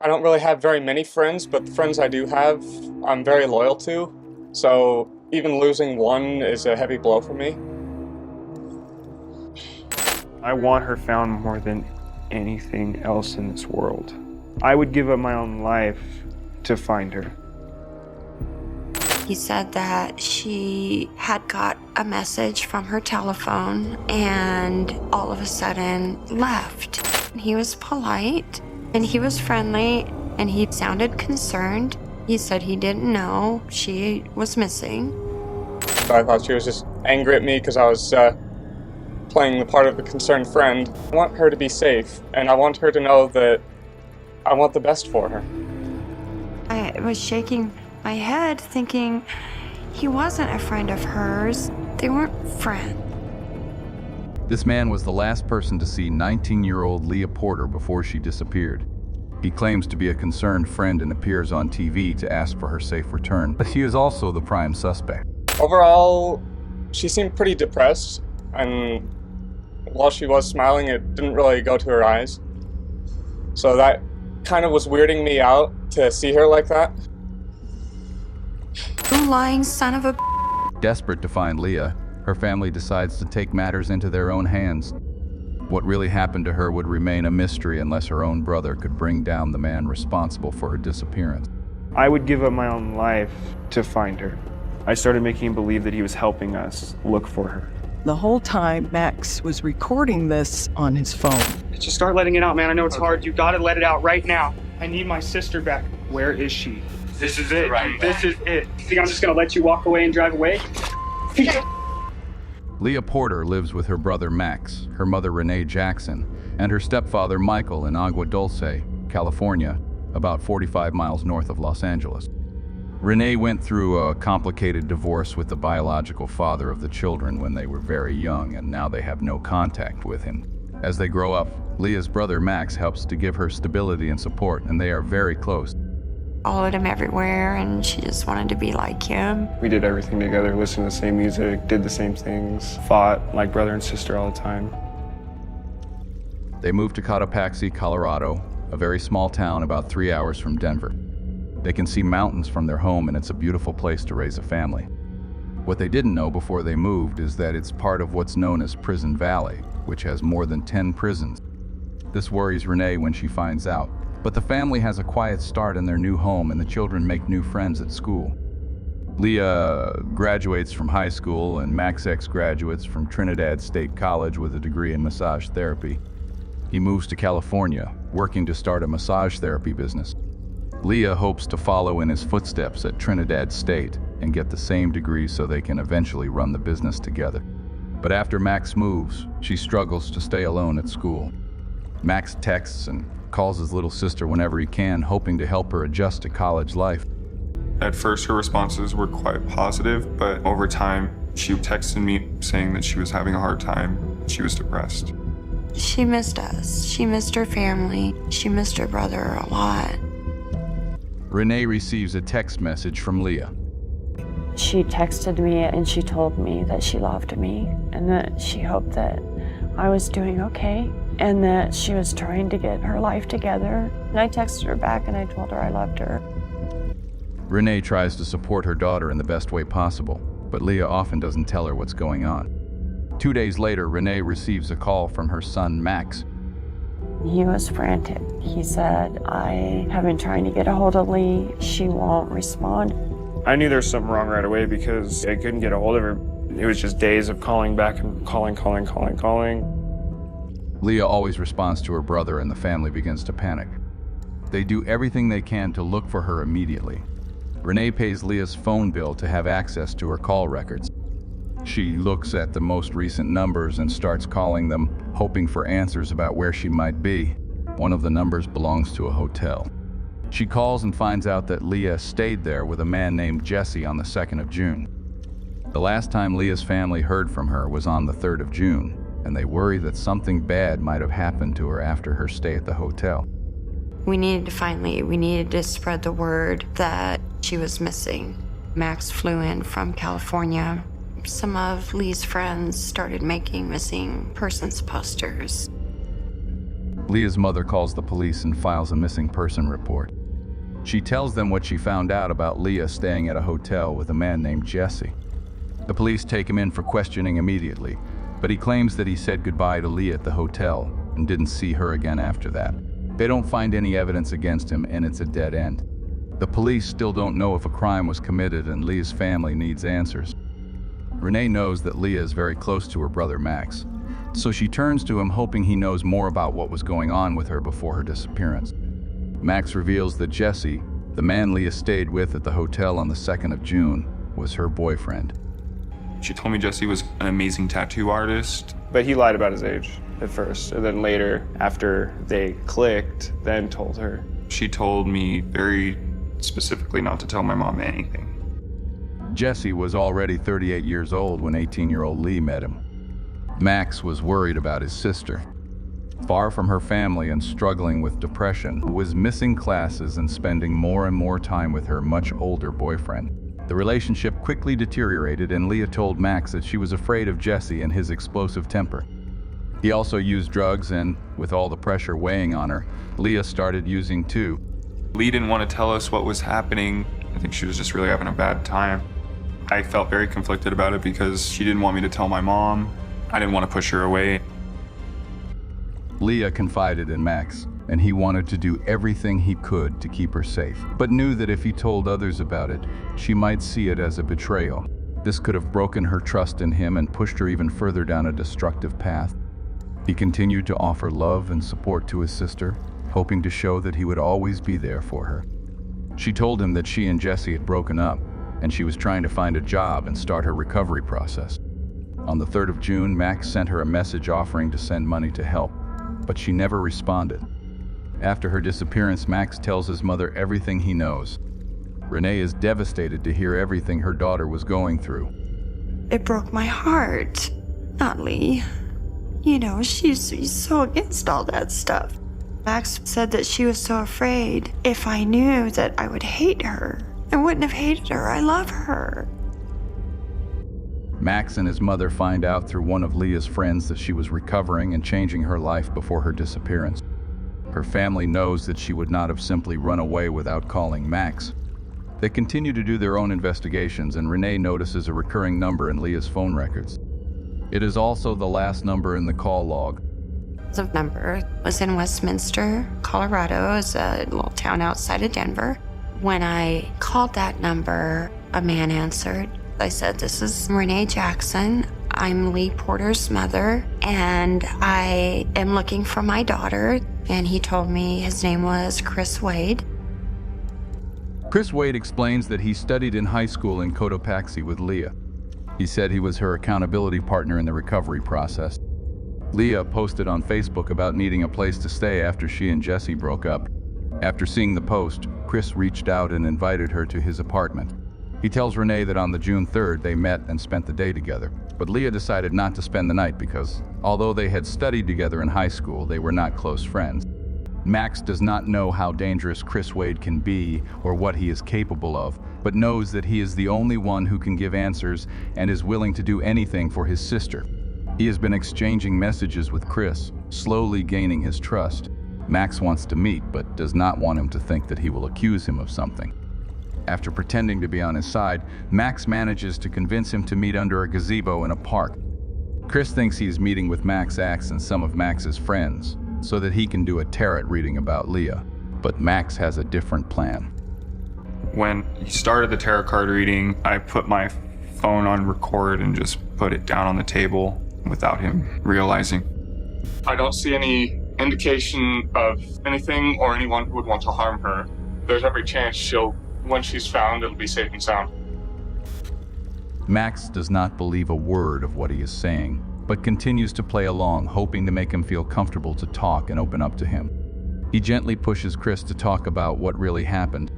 I don't really have very many friends, but the friends I do have, I'm very loyal to. So even losing one is a heavy blow for me. I want her found more than anything else in this world. I would give up my own life to find her. He said that she had got a message from her telephone and all of a sudden left. He was polite and he was friendly and he sounded concerned. He said he didn't know she was missing. I thought she was just angry at me because I was playing the part of the concerned friend. I want her to be safe, and I want her to know that I want the best for her. I was shaking my head thinking he wasn't a friend of hers. They weren't friends. This man was the last person to see 19-year-old Lea Porter before she disappeared. He claims to be a concerned friend and appears on TV to ask for her safe return, but he is also the prime suspect. Overall, she seemed pretty depressed, and while she was smiling, it didn't really go to her eyes. So that kind of was weirding me out to see her like that. You lying son of a... Desperate to find Lea, her family decides to take matters into their own hands. What really happened to her would remain a mystery unless her own brother could bring down the man responsible for her disappearance. I would give up my own life to find her. I started making him believe that he was helping us look for her. The whole time, Max was recording this on his phone. Just start letting it out, man. I know it's hard. You gotta let it out right now. I need my sister back. Where is she? This is it. This is it. You think I'm just gonna let you walk away and drive away? Lea Porter lives with her brother Max, her mother Renee Jackson, and her stepfather Michael in Agua Dulce, California, about 45 miles north of Los Angeles. Renee went through a complicated divorce with the biological father of the children when they were very young, and now they have no contact with him. As they grow up, Lea's brother Max helps to give her stability and support, and they are very close. Followed him everywhere and she just wanted to be like him. We did everything together, listened to the same music, did the same things, fought like brother and sister all the time. They moved to Cotopaxi, Colorado, a very small town about 3 hours from Denver. They can see mountains from their home, and it's a beautiful place to raise a family. What they didn't know before they moved is that it's part of what's known as Prison Valley, which has more than 10 prisons. This worries Renee when she finds out, but the family has a quiet start in their new home and the children make new friends at school. Lea graduates from high school and Max X graduates from Trinidad State College with a degree in massage therapy. He moves to California, working to start a massage therapy business. Lea hopes to follow in his footsteps at Trinidad State and get the same degree so they can eventually run the business together. But after Max moves, she struggles to stay alone at school. Max texts and calls his little sister whenever he can, hoping to help her adjust to college life. At first, her responses were quite positive, but over time, she texted me saying that she was having a hard time. She was depressed. She missed us. She missed her family. She missed her brother a lot. Renee receives a text message from Lea. She texted me and she told me that she loved me and that she hoped that I was doing okay and that she was trying to get her life together. And I texted her back and I told her I loved her. Renee tries to support her daughter in the best way possible, but Lea often doesn't tell her what's going on. 2 days later, Renee receives a call from her son, Max. He was frantic. He said, I have been trying to get a hold of Lee. She won't respond. I knew there was something wrong right away because I couldn't get a hold of her. It was just days of calling back and calling. Lea always responds to her brother and the family begins to panic. They do everything they can to look for her immediately. Renee pays Lea's phone bill to have access to her call records. She looks at the most recent numbers and starts calling them, hoping for answers about where she might be. One of the numbers belongs to a hotel. She calls and finds out that Lea stayed there with a man named Jesse on the 2nd of June. The last time Lea's family heard from her was on the 3rd of June, and they worry that something bad might have happened to her after her stay at the hotel. We needed to find Lee. We needed to spread the word that she was missing. Max flew in from California. Some of Lee's friends started making missing persons posters. Lea's mother calls the police and files a missing person report. She tells them what she found out about Lea staying at a hotel with a man named Jesse. The police take him in for questioning immediately, but he claims that he said goodbye to Lea at the hotel and didn't see her again after that. They don't find any evidence against him, and it's a dead end. The police still don't know if a crime was committed, and Lea's family needs answers. Renee knows that Lea is very close to her brother Max, so she turns to him hoping he knows more about what was going on with her before her disappearance. Max reveals that Jesse, the man Lea stayed with at the hotel on the 2nd of June, was her boyfriend. She told me Jesse was an amazing tattoo artist. But he lied about his age at first, and then later, after they clicked, then told her. She told me very specifically not to tell my mom anything. Jesse was already 38 years old when 18-year-old Lea met him. Max was worried about his sister. Far from her family and struggling with depression, was missing classes and spending more and more time with her much older boyfriend. The relationship quickly deteriorated, and Lea told Max that she was afraid of Jesse and his explosive temper. He also used drugs, and with all the pressure weighing on her, Lea started using too. Lea didn't want to tell us what was happening. I think she was just really having a bad time. I felt very conflicted about it because she didn't want me to tell my mom. I didn't want to push her away. Lea confided in Max, and he wanted to do everything he could to keep her safe, but knew that if he told others about it, she might see it as a betrayal. This could have broken her trust in him and pushed her even further down a destructive path. He continued to offer love and support to his sister, hoping to show that he would always be there for her. She told him that she and Jesse had broken up, and she was trying to find a job and start her recovery process. On the 3rd of June, Max sent her a message offering to send money to help, but she never responded. After her disappearance, Max tells his mother everything he knows. Renee is devastated to hear everything her daughter was going through. It broke my heart. Not Lea. You know, she's so against all that stuff. Max said that she was so afraid if I knew that I would hate her. I wouldn't have hated her. I love her. Max and his mother find out through one of Lea's friends that she was recovering and changing her life before her disappearance. Her family knows that she would not have simply run away without calling Max. They continue to do their own investigations, and Renee notices a recurring number in Lea's phone records. It is also the last number in the call log. The number was in Westminster, Colorado. It's a little town outside of Denver. When I called that number, a man answered. I said, "This is Renee Jackson. I'm Lea Porter's mother, and I am looking for my daughter." And he told me his name was Chris Waide. Chris Waide explains that he studied in high school in Cotopaxi with Lea. He said he was her accountability partner in the recovery process. Lea posted on Facebook about needing a place to stay after she and Jesse broke up. After seeing the post, Chris reached out and invited her to his apartment. He tells Renee that on the June 3rd they met and spent the day together, but Lea decided not to spend the night because, although they had studied together in high school, they were not close friends. Max does not know how dangerous Chris Waide can be or what he is capable of, but knows that he is the only one who can give answers and is willing to do anything for his sister. He has been exchanging messages with Chris, slowly gaining his trust. Max wants to meet, but does not want him to think that he will accuse him of something. After pretending to be on his side, Max manages to convince him to meet under a gazebo in a park. Chris thinks he is meeting with Max Axe and some of Max's friends, so that he can do a tarot reading about Lea, but Max has a different plan. When he started the tarot card reading, I put my phone on record and just put it down on the table without him realizing. I don't see any indication of anything or anyone who would want to harm her. There's every chance when she's found, it'll be safe and sound. Max does not believe a word of what he is saying, but continues to play along, hoping to make him feel comfortable to talk and open up to him. He gently pushes Chris to talk about what really happened.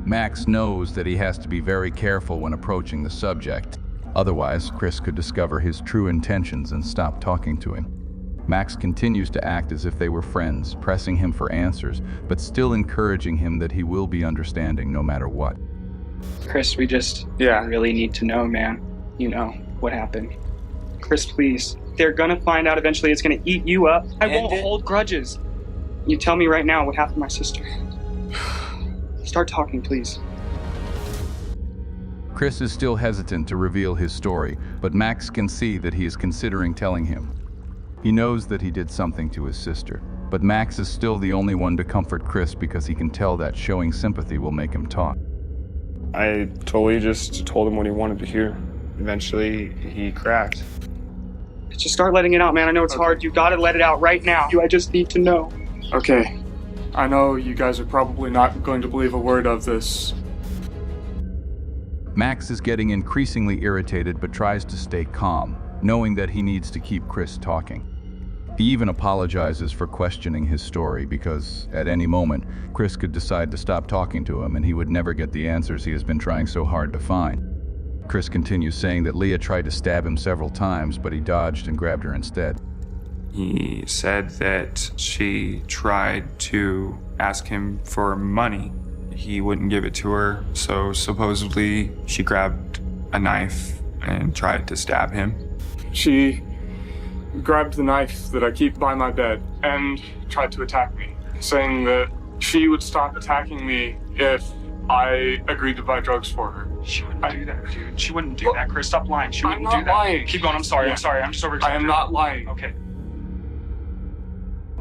Max knows that he has to be very careful when approaching the subject. Otherwise, Chris could discover his true intentions and stop talking to him. Max continues to act as if they were friends, pressing him for answers, but still encouraging him that he will be understanding no matter what. Chris, we just really need to know, man. You know what happened. Chris, please. They're gonna find out eventually. It's gonna eat you up. I won't hold grudges. You tell me right now what happened to my sister. Start talking, please. Chris is still hesitant to reveal his story, but Max can see that he is considering telling him. He knows that he did something to his sister, but Max is still the only one to comfort Chris because he can tell that showing sympathy will make him talk. I totally just told him what he wanted to hear. Eventually, he cracked. Just start letting it out, man. I know it's hard. You gotta let it out right now. I just need to know. Okay, I know you guys are probably not going to believe a word of this. Max is getting increasingly irritated but tries to stay calm, knowing that he needs to keep Chris talking. He even apologizes for questioning his story because, at any moment, Chris could decide to stop talking to him and he would never get the answers he has been trying so hard to find. Chris continues saying that Lea tried to stab him several times, but he dodged and grabbed her instead. He said that she tried to ask him for money. He wouldn't give it to her, so supposedly she grabbed a knife and tried to stab him. She grabbed the knife that I keep by my bed and tried to attack me, saying that she would stop attacking me if I agreed to buy drugs for her. She wouldn't do that, dude. She wouldn't do that, Chris. Stop lying. She wouldn't do that. I'm not lying. Keep going. I'm sorry. I'm sorry. I'm just over. I am not lying. Okay.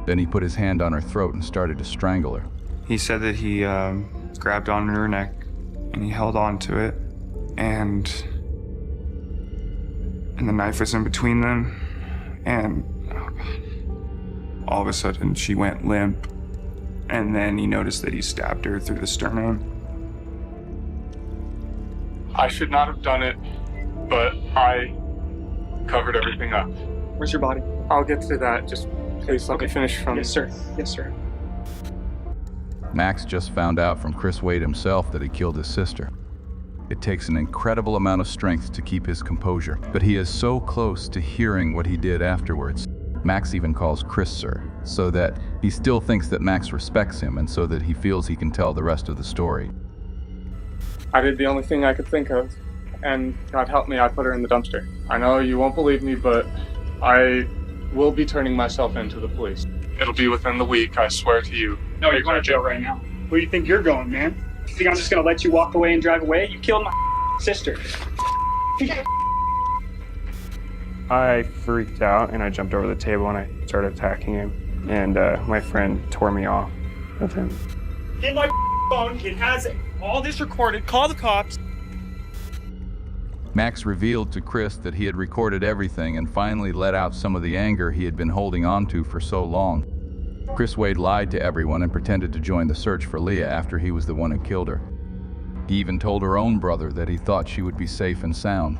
Then he put his hand on her throat and started to strangle her. He said that he grabbed on her neck and he held on to it, and the knife was in between them, and all of a sudden she went limp, and then he noticed that he stabbed her through the sternum. I should not have done it, but I covered everything up. Where's your body? I'll get to that. Just please let me finish from... Yes, sir. Yes, sir. Max just found out from Chris Waide himself that he killed his sister. It takes an incredible amount of strength to keep his composure, but he is so close to hearing what he did afterwards. Max even calls Chris sir, so that he still thinks that Max respects him and so that he feels he can tell the rest of the story. I did the only thing I could think of, and God help me, I put her in the dumpster. I know you won't believe me, but I will be turning myself in to the police. It'll be within the week, I swear to you. No, you're going to jail right now. Where do you think you're going, man? You think I'm just going to let you walk away and drive away? You killed my sister. I freaked out and I jumped over the table and I started attacking him. And my friend tore me off with him. Get my phone. It has all this recorded. Call the cops. Max revealed to Chris that he had recorded everything and finally let out some of the anger he had been holding on to for so long. Chris Waide lied to everyone and pretended to join the search for Lea after he was the one who killed her. He even told her own brother that he thought she would be safe and sound.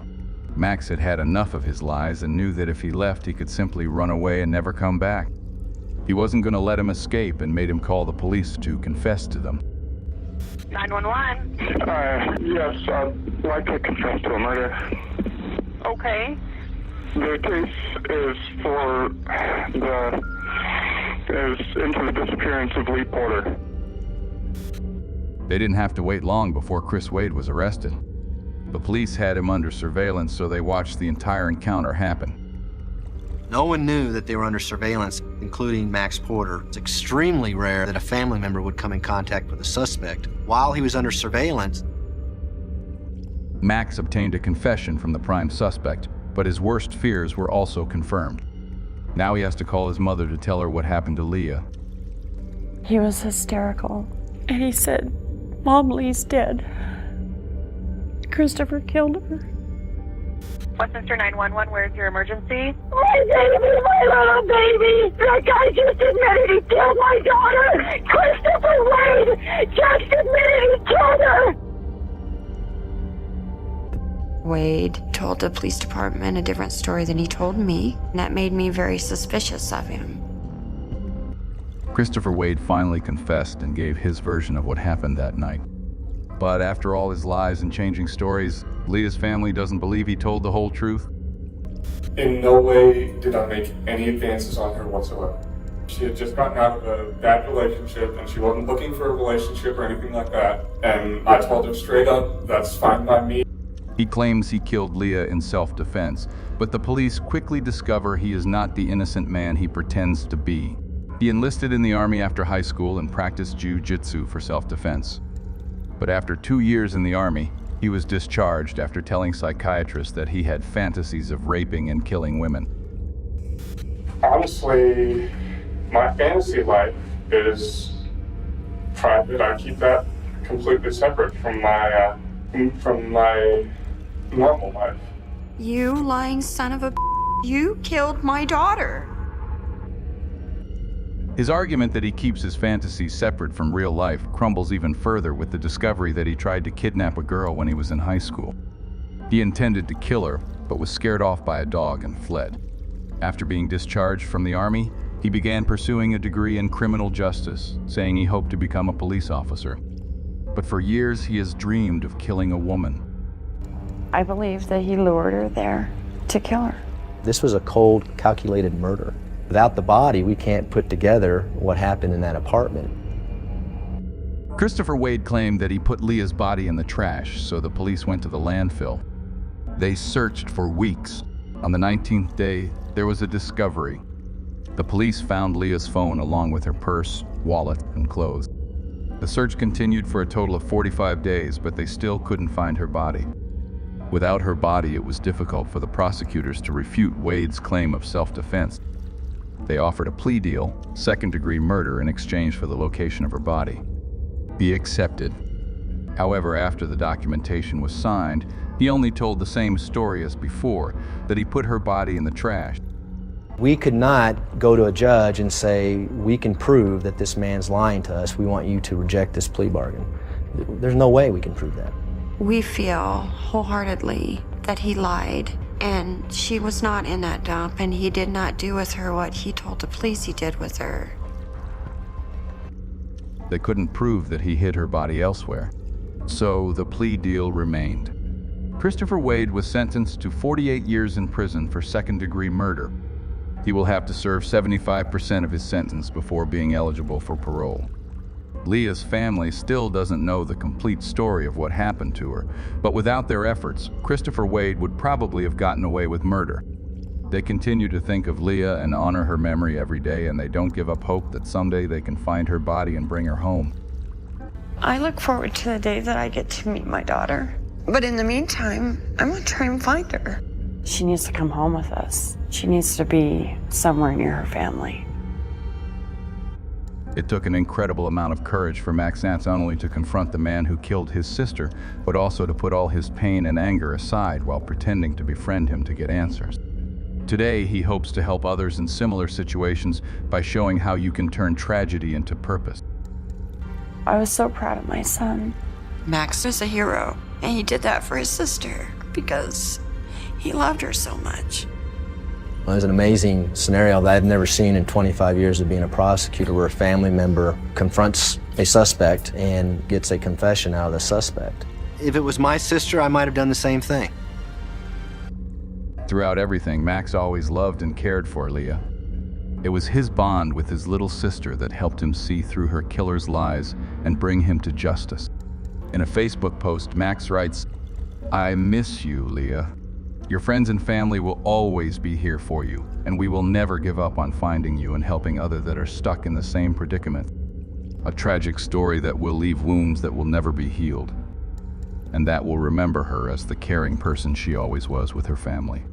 Max had had enough of his lies and knew that if he left, he could simply run away and never come back. He wasn't going to let him escape and made him call the police to confess to them. 911. Yes, I'd like to confess to a murder. Okay. The case is into the disappearance of Lea Porter. They didn't have to wait long before Chris Waide was arrested. The police had him under surveillance, so they watched the entire encounter happen. No one knew that they were under surveillance, including Max Porter. It's extremely rare that a family member would come in contact with a suspect while he was under surveillance. Max obtained a confession from the prime suspect, but his worst fears were also confirmed. Now he has to call his mother to tell her what happened to Lea. He was hysterical. And he said, "Mom, Lee's dead. Christopher killed her." Westminster 911, where's your emergency? My baby, my little baby! That guy just admitted he killed my daughter! Christopher Waide just admitted he killed her! Wade told the police department a different story than he told me, and that made me very suspicious of him. Christopher Waide finally confessed and gave his version of what happened that night. But after all his lies and changing stories, Lea's family doesn't believe he told the whole truth. In no way did I make any advances on her whatsoever. She had just gotten out of a bad relationship and she wasn't looking for a relationship or anything like that. And I told her straight up, that's fine by me. He claims he killed Lea in self-defense, but the police quickly discover he is not the innocent man he pretends to be. He enlisted in the Army after high school and practiced jiu-jitsu for self-defense. But after 2 years in the Army, he was discharged after telling psychiatrists that he had fantasies of raping and killing women. Honestly, my fantasy life is private. I keep that completely separate from my normal life. You lying son of a you killed my daughter. His argument that he keeps his fantasies separate from real life crumbles even further with the discovery that he tried to kidnap a girl when he was in high school. He intended to kill her, but was scared off by a dog and fled. After being discharged from the Army, he began pursuing a degree in criminal justice, saying he hoped to become a police officer. But for years, he has dreamed of killing a woman. I believe that he lured her there to kill her. This was a cold, calculated murder. Without the body, we can't put together what happened in that apartment. Christopher Waide claimed that he put Lea's body in the trash, so the police went to the landfill. They searched for weeks. On the 19th day, there was a discovery. The police found Lea's phone along with her purse, wallet, and clothes. The search continued for a total of 45 days, but they still couldn't find her body. Without her body, it was difficult for the prosecutors to refute Waide's claim of self-defense. They offered a plea deal, second-degree murder, in exchange for the location of her body. He accepted. However, after the documentation was signed, he only told the same story as before, that he put her body in the trash. We could not go to a judge and say, we can prove that this man's lying to us. We want you to reject this plea bargain. There's no way we can prove that. We feel wholeheartedly that he lied, and she was not in that dump, and he did not do with her what he told the police he did with her. They couldn't prove that he hid her body elsewhere, so the plea deal remained. Christopher Waide was sentenced to 48 years in prison for second-degree murder. He will have to serve 75% of his sentence before being eligible for parole. Lea's family still doesn't know the complete story of what happened to her, but without their efforts, Christopher Waide would probably have gotten away with murder. They continue to think of Lea and honor her memory every day, and they don't give up hope that someday they can find her body and bring her home. I look forward to the day that I get to meet my daughter. But in the meantime, I'm gonna try and find her. She needs to come home with us. She needs to be somewhere near her family. It took an incredible amount of courage for Max Nance not only to confront the man who killed his sister, but also to put all his pain and anger aside while pretending to befriend him to get answers. Today, he hopes to help others in similar situations by showing how you can turn tragedy into purpose. I was so proud of my son. Max is a hero, and he did that for his sister because he loved her so much. It was an amazing scenario that I've never seen in 25 years of being a prosecutor, where a family member confronts a suspect and gets a confession out of the suspect. If it was my sister, I might have done the same thing. Throughout everything, Max always loved and cared for Lea. It was his bond with his little sister that helped him see through her killer's lies and bring him to justice. In a Facebook post, Max writes, "I miss you, Lea. Your friends and family will always be here for you, and we will never give up on finding you and helping others that are stuck in the same predicament. A tragic story that will leave wounds that will never be healed, and that will remember her as the caring person she always was with her family."